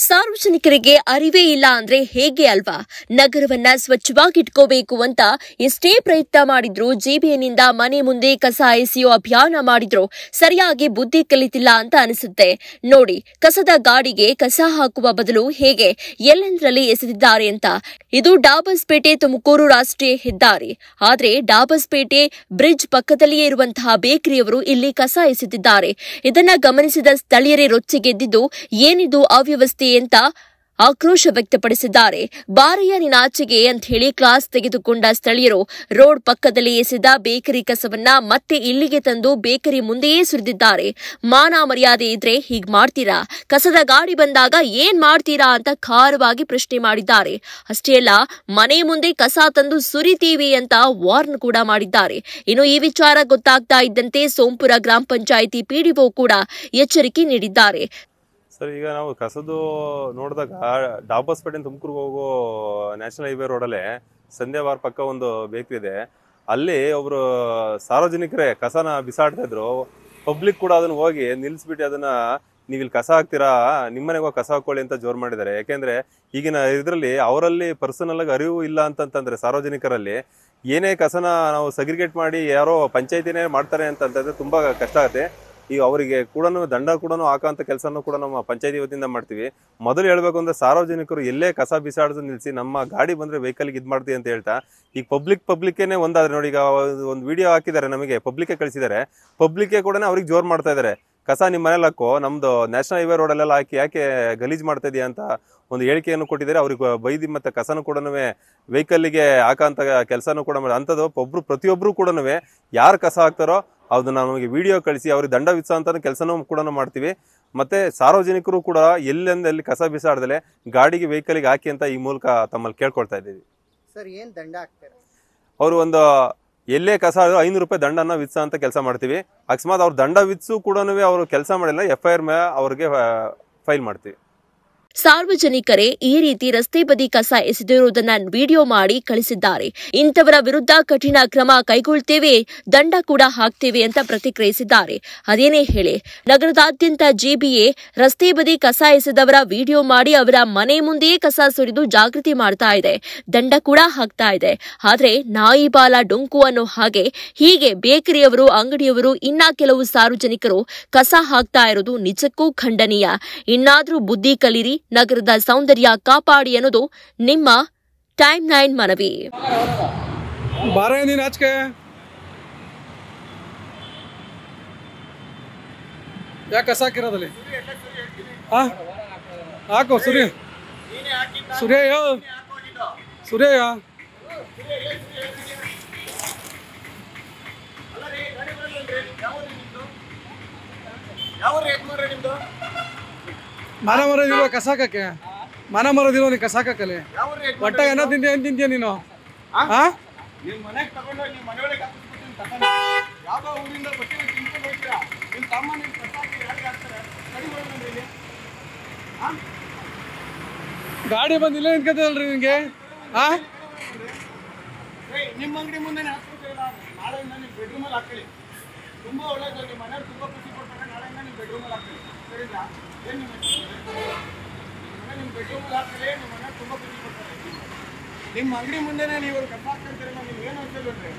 ಸಾರ್ವಜನಿಕರಿಗೆ ಅರಿವೇ ಇಲ್ಲ ಅಂದ್ರೆ ಹೇಗೆ ಅಲ್ವಾ? ನಗರವನ್ನ ಸ್ವಚ್ಛವಾಗಿಟ್ಕೋಬೇಕು ಅಂತ ಎಷ್ಟೇ ಪ್ರಯತ್ನ ಮಾಡಿದ್ರು, ಜೆಬಿಎನ್ನಿಂದ ಮನೆ ಮುಂದೆ ಕಸ ಎಸೆಯೋ ಅಭಿಯಾನ ಮಾಡಿದ್ರು ಸರಿಯಾಗಿ ಬುದ್ಧಿ ಕಲಿತಿಲ್ಲ ಅಂತ ಅನಿಸುತ್ತೆ. ನೋಡಿ, ಕಸದ ಗಾಡಿಗೆ ಕಸ ಹಾಕುವ ಬದಲು ಹೇಗೆ ಎಲ್ಲೆಂದರಲ್ಲಿ ಎಸೆದಿದ್ದಾರೆ ಅಂತ. ಇದು ಡಾಬಸ್ಪೇಟೆ ತುಮಕೂರು ರಾಷ್ಟ್ರೀಯ ಹೆದ್ದಾರಿ. ಆದ್ರೆ ಡಾಬಸ್ಪೇಟೆ ಬ್ರಿಡ್ಜ್ ಪಕ್ಕದಲ್ಲಿಯೇ ಇರುವಂತಹ ಬೇಕರಿಯವರು ಇಲ್ಲಿ ಕಸ ಎಸೆದಿದ್ದಾರೆ. ಇದನ್ನ ಗಮನಿಸಿದ ಸ್ಥಳೀಯರೇ ರೊಚ್ಚಿಗೆದ್ದಿದ್ದು, ಏನಿದು ಅವ್ಯವಸ್ಥೆ ಅಂತ ಆಕ್ರೋಶ ವ್ಯಕ್ತಪಡಿಸಿದ್ದಾರೆ. ಬಾರಯ್ಯ ನಿನಾಚೆಗೆ ಅಂತ ಹೇಳಿ ಕ್ಲಾಸ್ ತೆಗೆದುಕೊಂಡ ಸ್ಥಳೀಯರು ರೋಡ್ ಪಕ್ಕದಲ್ಲಿ ಎಸೆದ ಬೇಕರಿ ಕಸವನ್ನ ಮತ್ತೆ ಇಲ್ಲಿಗೆ ತಂದು ಬೇಕರಿ ಮುಂದೆಯೇ ಸುರಿದಿದ್ದಾರೆ. ಮಾನ ಮರ್ಯಾದೆ ಇದ್ರೆ ಹೀಗ್ ಮಾಡ್ತೀರಾ? ಕಸದ ಗಾಡಿ ಬಂದಾಗ ಏನ್ ಮಾಡ್ತೀರಾ ಅಂತ ಖಾರವಾಗಿ ಪ್ರಶ್ನೆ ಮಾಡಿದ್ದಾರೆ. ಅಷ್ಟೇ ಅಲ್ಲ, ಮನೆ ಮುಂದೆ ಕಸ ತಂದು ಸುರಿತೀವಿ ಅಂತ ವಾರ್ನ್ ಕೂಡ ಮಾಡಿದ್ದಾರೆ. ಇನ್ನು ಈ ವಿಚಾರ ಗೊತ್ತಾಗ್ತಾ ಇದ್ದಂತೆ ಸೋಂಪುರ ಗ್ರಾಮ ಪಂಚಾಯಿತಿ ಪಿಡಿಒ ಕೂಡ ಎಚ್ಚರಿಕೆ ನೀಡಿದ್ದಾರೆ. ಸರ್, ಈಗ ನಾವು ಕಸದು ನೋಡಿದಾಗ ಡಾಬಸ್ಪೇಟೆ ತುಮಕೂರು ಹೋಗೋ ನ್ಯಾಷನಲ್ ಹೈವೇ ರೋಡಲ್ಲೇ ಸಂಧ್ಯಾವಾರ ಪಕ್ಕ ಒಂದು ಬೇಕ್ರಿ ಇದೆ. ಅಲ್ಲಿ ಒಬ್ರು ಸಾರ್ವಜನಿಕರೇ ಕಸನ ಬಿಸಾಡ್ತಾ ಇದ್ರು. ಪಬ್ಲಿಕ್ ಕೂಡ ಅದನ್ನ ಹೋಗಿ ನಿಲ್ಲಿಸ್ಬಿಟ್ಟು ಅದನ್ನ ನೀವಿಲ್ಲಿ ಕಸ ಹಾಕ್ತೀರಾ, ನಿಮ್ಮನೆಗೆ ಹೋಗಿ ಕಸ ಹಾಕೊಳ್ಳಿ ಅಂತ ಜೋರ್ ಮಾಡಿದ್ದಾರೆ. ಯಾಕೆಂದ್ರೆ ಈಗಿನ ಇದರಲ್ಲಿ ಅವರಲ್ಲಿ ಪರ್ಸನಲ್ ಆಗಿ ಅರಿವು ಇಲ್ಲ ಅಂತಂದ್ರೆ ಸಾರ್ವಜನಿಕರಲ್ಲಿ ಏನೇ ಕಸನ ನಾವು ಸಗ್ರಿಗೇಟ್ ಮಾಡಿ ಯಾರೋ ಪಂಚಾಯತಿನೇ ಮಾಡ್ತಾರೆ ಅಂತಂದ್ರೆ ತುಂಬಾ ಕಷ್ಟ ಆಗುತ್ತೆ. ಈಗ ಅವರಿಗೆ ಕೂಡ ದಂಡ ಕೂಡ ಹಾಕೋಂಥ ಕೆಲಸನೂ ಕೂಡ ನಮ್ಮ ಪಂಚಾಯತಿ ವತಿಯಿಂದ ಮಾಡ್ತೀವಿ. ಮೊದಲು ಹೇಳ್ಬೇಕು ಅಂದ್ರೆ ಸಾರ್ವಜನಿಕರು ಎಲ್ಲೇ ಕಸ ಬಿಸಾಡೋದು ನಿಲ್ಲಿಸಿ ನಮ್ಮ ಗಾಡಿ ಬಂದ್ರೆ ವೆಹಿಕಲ್ಗೆ ಇದು ಮಾಡ್ತೀವಿ ಅಂತ ಹೇಳ್ತಾ ಈಗ ಪಬ್ಲಿಕ್ಕೇನೆ ಒಂದಾದ್ರೆ ನೋಡಿ, ಈಗ ಒಂದು ವಿಡಿಯೋ ಹಾಕಿದ್ದಾರೆ, ನಮಗೆ ಪಬ್ಲಿಕ್ಕೇ ಕಳಿಸಿದ್ದಾರೆ. ಪಬ್ಲಿಕ್ಕೇ ಕೂಡ ಅವ್ರಿಗೆ ಜೋರ್ ಮಾಡ್ತಾ ಇದ್ದಾರೆ, ಕಸ ನಿಮ್ಮ ಮನೇಲಿ ಹಾಕೋ, ನಮ್ದು ನ್ಯಾಷನಲ್ ಹೈವೇ ರೋಡಲ್ಲೆಲ್ಲ ಹಾಕಿ ಯಾಕೆ ಗಲೀಜ್ ಮಾಡ್ತಾ ಇದೆಯಾ ಅಂತ ಒಂದು ಹೇಳಿಕೆಯನ್ನು ಕೊಟ್ಟಿದ್ದಾರೆ. ಅವ್ರಿಗೆ ಬೈದಿ ಮತ್ತೆ ಕಸನೂ ಕೂಡ ವೆಹಿಕಲ್ಗೆ ಹಾಕೋಂಥ ಕೆಲಸನೂ ಕೂಡ ಅಂಥದ್ದು ಪ್ರತಿಯೊಬ್ಬರು ಕೂಡ ಯಾರು ಕಸ ಹಾಕ್ತಾರೋ ಅದನ್ನ ನಮಗೆ ವಿಡಿಯೋ ಕಳಿಸಿ ಅವ್ರಿಗೆ ದಂಡ ವಿಧಿಸೋಂಥ ಕೆಲಸನೂ ಕೂಡ ಮಾಡ್ತೀವಿ. ಮತ್ತೆ ಸಾರ್ವಜನಿಕರು ಕೂಡ ಎಲ್ಲೆಂದಲ್ಲಿ ಕಸ ಬಿಸಾಡದಲೆ ಗಾಡಿಗೆ ವೆಹಿಕಲ್ಗೆ ಹಾಕಿ ಅಂತ ಈ ಮೂಲಕ ತಮ್ಮಲ್ಲಿ ಕೇಳ್ಕೊಳ್ತಾ ಇದ್ದೀವಿ. ಸರ್, ಏನ್ ದಂಡ ಹಾಕ್ತಾರೆ? ಅವರು ಒಂದು ಎಲ್ಲೇ ಕಸ 500 ರೂಪಾಯಿ ದಂಡನ ವಿಧಿಸೋ ಅಂತ ಕೆಲಸ ಮಾಡ್ತೀವಿ. ಅಕಸ್ಮಾತ್ ಅವ್ರು ದಂಡ ವಿಧಿಸು ಕೂಡ ಅವರು ಕೆಲಸ ಮಾಡಿಲ್ಲ, FIR ಅವ್ರಿಗೆ ಫೈಲ್ ಮಾಡ್ತೀವಿ. ಸಾರ್ವಜನಿಕರೇ ಈ ರೀತಿ ರಸ್ತೆ ಬದಿ ಕಸ ಎಸೆದಿರುವುದನ್ನ ವಿಡಿಯೋ ಮಾಡಿ ಕಳಿಸಿದ್ದಾರೆ. ಇಂಥವರ ವಿರುದ್ಧ ಕಠಿಣ ಕ್ರಮ ಕೈಗೊಳ್ತೇವೆ, ದಂಡ ಕೂಡ ಹಾಕ್ತೇವೆ ಅಂತ ಪ್ರತಿಕ್ರಿಯಿಸಿದ್ದಾರೆ. ಅದೇನೇ ಹೇಳಿ, ನಗರದಾದ್ಯಂತ ಜೆಬಿಎ ರಸ್ತೆ ಬದಿ ಕಸ ಎಸೆದವರ ವಿಡಿಯೋ ಮಾಡಿ ಅವರ ಮನೆ ಮುಂದೆಯೇ ಕಸ ಸುರಿದು ಜಾಗೃತಿ ಮಾಡ್ತಾ ಇದೆ, ದಂಡ ಕೂಡ ಹಾಕ್ತಾ ಇದೆ. ಆದ್ರೆ ನಾಯಿ ಬಾಲ ಡೊಂಕು ಅನ್ನೋ ಹಾಗೆ ಹೀಗೆ ಬೇಕರಿಯವರು, ಅಂಗಡಿಯವರು, ಇನ್ನ ಕೆಲವು ಸಾರ್ವಜನಿಕರು ಕಸ ಹಾಕ್ತಾ ಇರೋದು ನಿಜಕ್ಕೂ ಖಂಡನೀಯ. ಇನ್ನಾದ್ರೂ ಬುದ್ಧಿ ಕಲಿರಿ, ನಗರದ ಸೌಂದರ್ಯ ಕಾಪಾಡಿ ಅನ್ನೋದು ನಿಮ್ಮ ಟೈಮ್ 9 ಮನವಿ. ಯಾಕೆ ಕಸ ಹಾಕಿರೋದಲ್ಲಿ ಹಾಕೋ ಸೂರ್ಯ ಸೂರ್ಯ ಸೂರ್ಯ ಮನ ಮರೋದಿಲ್ವ ಕಸ ಹಾಕಕ್ಕೆ? ಮನ ಮರೋದಿಲ್ವ ನೀ ಕಸ ಹಾಕಕ್ಕಲ್ಲಿ? ಒಟ್ಟ ಏನೋ ತಿಂತೀಯ, ಏನು ತಿಂತೀಯ ನೀನು? ಗಾಡಿ ಬಂದಿಲ್ಲ ನಿಂತ್ಕೊತಲ್ರಿ ನಿಮಗೆ? ನಿಮ್ಮ ಅಂಗಡಿ ಮುಂದೆ ನಾಳೆಯಿಂದ ನಿಮ್ಮ ಬೆಡ್ರೂಮಲ್ಲಿ ಹಾಕೊಳ್ಳಿ. ತುಂಬ ಒಳ್ಳೇದು, ನಿಮ್ಮ ಮನೆಯವ್ರು ತುಂಬ ಖುಷಿ ಪಡ್ತಾರೆ. ನಾಳೆಯಿಂದ ನಿಮ್ಮ ಬೆಡ್ರೂಮಲ್ಲಿ ಹಾಕೊಳ್ಳಿ, ಸರಿನಾ? ಏನು ನಿಮ್ಮ ಬೆಡ್ರೂಮಲ್ಲಿ ಹಾಕೊಳ್ಳಿ, ನಿಮ್ಮ ಮನೆಯವ್ರು ತುಂಬ ಖುಷಿ ಪಡ್ತಾರೆ. ನಿಮ್ಮ ಅಂಗಡಿ ಮುಂದೆನೇ ನೀವು ಕಸ ಹಾಕ್ಕೊಂತೀರಲ್ಲ, ನಿಮ್ಗೆ ಏನು ಅನ್ಸಲ್ವಲ್ರಿ?